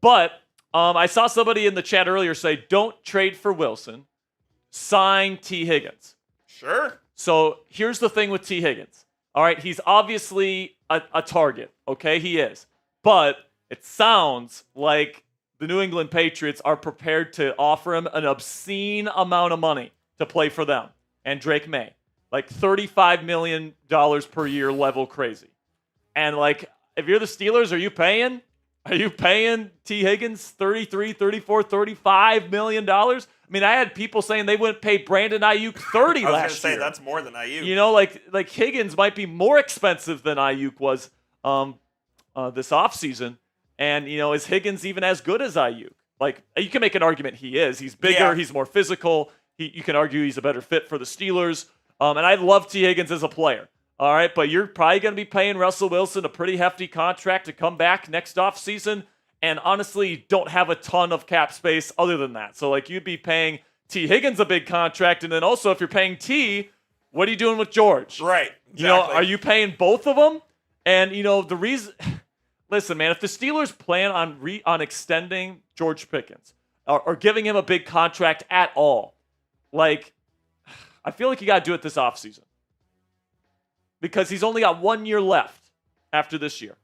But I saw somebody in the chat earlier say, don't trade for Wilson. Sign T. Higgins. Sure. So here's the thing with T. Higgins. All right, he's obviously a target. Okay, he is. But it sounds like the New England Patriots are prepared to offer him an obscene amount of money to play for them and Drake May. Like $35 million per year level crazy. And like, if you're the Steelers, are you paying T. Higgins $33, $34, $35 million? I mean, I had people saying they wouldn't pay Brandon Ayuk $30 last year. I was going to say that's more than Ayuk. You know, like Higgins might be more expensive than Ayuk was this offseason. And, is Higgins even as good as Ayuk? Like, you can make an argument he is. He's bigger. He's more physical. You can argue he's a better fit for the Steelers. And I love T. Higgins as a player. All right, but you're probably going to be paying Russell Wilson a pretty hefty contract to come back next offseason. And honestly, don't have a ton of cap space other than that. So, you'd be paying T. Higgins a big contract, and then also if you're paying T, what are you doing with George? Right. Exactly. You know, are you paying both of them? And the reason, listen, man, if the Steelers plan on extending George Pickens or giving him a big contract at all, I feel like you got to do it this offseason because he's only got 1 year left after this year.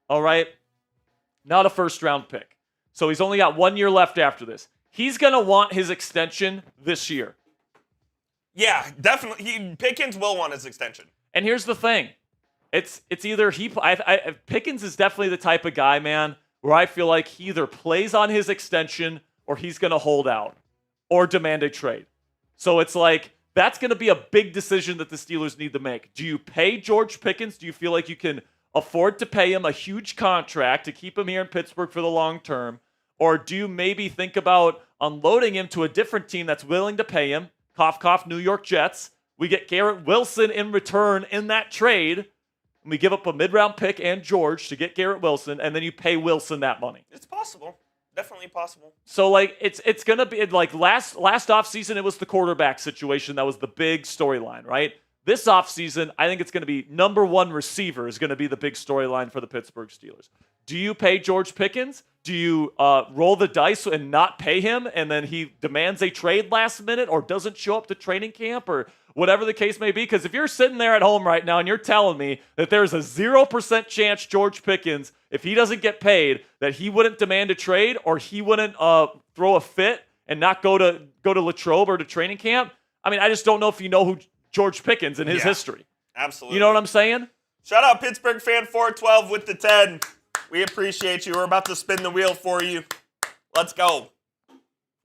All right, not a first-round pick, so he's only got 1 year left after this. He's gonna want his extension this year. Yeah, definitely. Pickens will want his extension. And here's the thing. It's either Pickens is definitely the type of guy, man, where I feel like he either plays on his extension or he's going to hold out or demand a trade. So it's that's going to be a big decision that the Steelers need to make. Do you pay George Pickens? Do you feel like you can afford to pay him a huge contract to keep him here in Pittsburgh for the long term? Or do you maybe think about unloading him to a different team that's willing to pay him? Cough, cough, New York Jets. We get Garrett Wilson in return in that trade. And we give up a mid-round pick and George to get Garrett Wilson, and then you pay Wilson that money. It's possible. Definitely possible. So, it's going to be, last offseason, it was the quarterback situation that was the big storyline, right? This offseason, I think it's going to be number one receiver is going to be the big storyline for the Pittsburgh Steelers. Do you pay George Pickens? Do you roll the dice and not pay him, and then he demands a trade last minute or doesn't show up to training camp or whatever the case may be? Because if you're sitting there at home right now and you're telling me that there's a 0% chance George Pickens, if he doesn't get paid, that he wouldn't demand a trade or he wouldn't throw a fit and not go to Latrobe or to training camp, I mean, I just don't know if you know who George Pickens in his history. Absolutely. You know what I'm saying? Shout out Pittsburgh fan 412 with the 10. We appreciate you. We're about to spin the wheel for you. Let's go.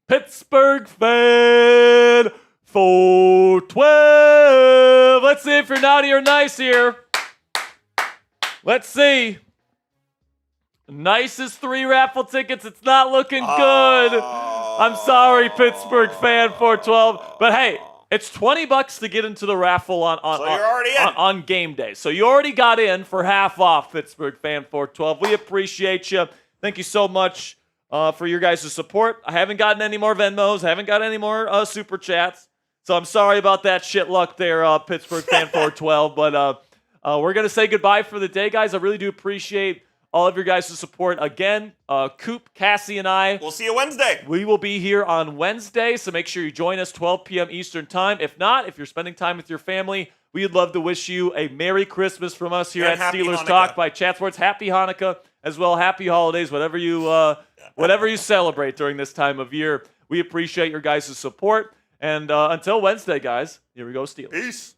Pittsburgh fan 412. Let's see if you're naughty or nice here. Let's see. Nice is 3 raffle tickets. It's not looking good. I'm sorry, Pittsburgh fan 412. But hey, it's $20 to get into the raffle on game day. So you already got in for half off, Pittsburgh fan 412. We appreciate you. Thank you so much for your guys' support. I haven't gotten any more Venmos. I haven't got any more Super Chats. So I'm sorry about that shit luck there, Pittsburgh fan 412. But we're going to say goodbye for the day, guys. I really do appreciate all of your guys' support. Again, Coop, Cassie, and I. We'll see you Wednesday. We will be here on Wednesday, so make sure you join us 12 p.m. Eastern Time. If not, if you're spending time with your family, we'd love to wish you a Merry Christmas from us here at Steelers Hanukkah. Talk by Chat Sports. Happy Hanukkah as well. Happy holidays, whatever you celebrate during this time of year. We appreciate your guys' support. And until Wednesday, guys, here we go, Steelers. Peace.